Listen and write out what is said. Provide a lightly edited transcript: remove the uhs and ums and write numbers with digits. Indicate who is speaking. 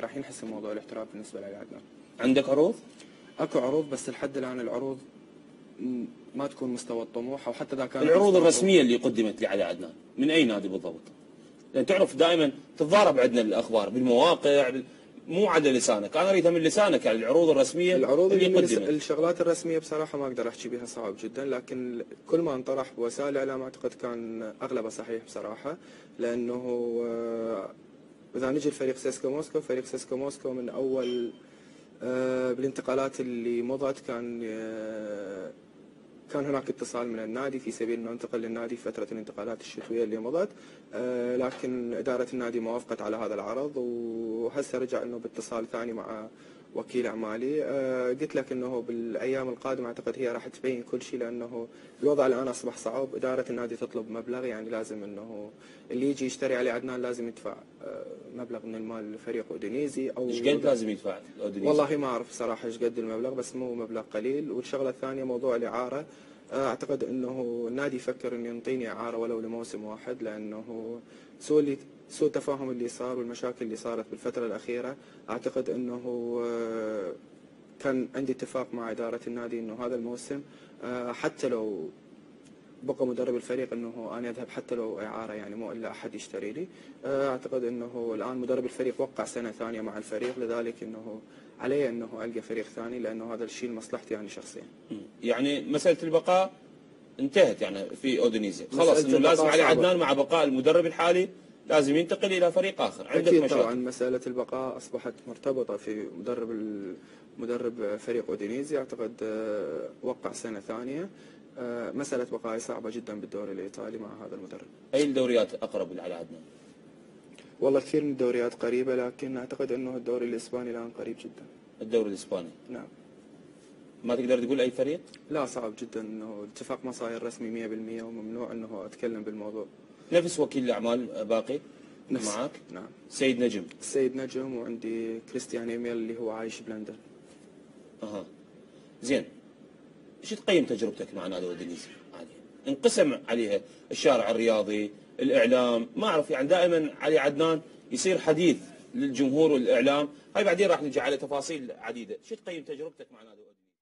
Speaker 1: راح ينحسم موضوع الاحتراف بالنسبه لعلي عدنان.
Speaker 2: عندك عروض؟
Speaker 1: اكو عروض بس لحد الان العروض ما تكون مستوى الطموح، او حتى اذا كانت
Speaker 2: العروض الرسميه اللي قدمت لعلي عدنان من اي نادي بالضبط؟ لان تعرف دائما تتضارب عندنا الاخبار بالمواقع مو على لسانك، انا اريدها من لسانك يعني العروض الرسميه
Speaker 1: العروض
Speaker 2: اللي
Speaker 1: اللي
Speaker 2: قدمت.
Speaker 1: الشغلات الرسميه بصراحه ما اقدر احكي بها، صعب جدا، لكن كل ما انطرح بوسائل الاعلام اعتقد كان اغلبه صحيح بصراحه. لانه اذا نجي لفريق سيسكا موسكو، فريق سيسكا موسكو من اول بالانتقالات اللي مضت كان هناك اتصال من النادي في سبيل انه انتقل للنادي في فتره الانتقالات الشتويه اللي مضت، لكن اداره النادي ما وافقت على هذا العرض، وهسه رجع انه باتصال ثاني مع وكيل اعمالي. قلت لك انه بالايام القادمه اعتقد هي راح تبين كل شيء، لانه الوضع الان اصبح صعب. اداره النادي تطلب مبلغ، يعني لازم انه اللي يجي يشتري علي عدنان لازم يدفع مبلغ من المال لفريق اودينيزي. او
Speaker 2: ايش قد لازم يدفع اودينيزي؟
Speaker 1: والله ما اعرف صراحه ايش قد المبلغ، بس مو مبلغ قليل. والشغله الثانيه موضوع الاعاره، اعتقد انه النادي يفكر انه ينطيني اعاره ولو لموسم واحد، لانه سوء التفاهم اللي صار والمشاكل اللي صارت بالفتره الاخيره. اعتقد انه كان عندي اتفاق مع اداره النادي انه هذا الموسم حتى لو بقى مدرب الفريق انه انا اذهب حتى لو اعاره، يعني مو الا احد يشتري لي. اعتقد انه الان مدرب الفريق وقع سنه ثانيه مع الفريق، لذلك انه علي انه القى فريق ثاني، لانه هذا الشيء لمصلحتي يعني شخصيا.
Speaker 2: يعني مساله البقاء انتهت يعني في اودينيزي خلاص، انه لازم علي عدنان مع بقاء المدرب الحالي لازم ينتقل الى فريق اخر. عندك
Speaker 1: أكيد
Speaker 2: مشاكل؟
Speaker 1: طبعا مساله البقاء اصبحت مرتبطه في مدرب فريق اودينيزي، اعتقد وقع سنه ثانيه. مساله بقائي صعبه جدا بالدوري الايطالي مع هذا المدرب.
Speaker 2: اي الدوريات اقرب لعلي عدنان؟
Speaker 1: والله كثير من الدوريات قريبه، لكن اعتقد انه الدوري الاسباني الان قريب جدا.
Speaker 2: الدوري الاسباني؟
Speaker 1: نعم.
Speaker 2: ما تقدر تقول اي فريق؟
Speaker 1: لا صعب جدا، انه الاتفاق ما صاير رسمي 100%، وممنوع انه اتكلم بالموضوع.
Speaker 2: نفس وكيل الاعمال باقي
Speaker 1: نفس
Speaker 2: معك؟
Speaker 1: نعم.
Speaker 2: سيد نجم.
Speaker 1: السيد نجم، وعندي كريستيان ايميل اللي هو عايش بلندن.
Speaker 2: اها زين، ايش تقيم تجربتك مع نادي اودينيزي؟ انقسم عليها الشارع الرياضي، الاعلام، ما اعرف يعني دائما علي عدنان يصير حديث للجمهور والاعلام، هاي بعدين راح نجي على تفاصيل عديده، شو تقيم تجربتك مع نادي اودينيزي؟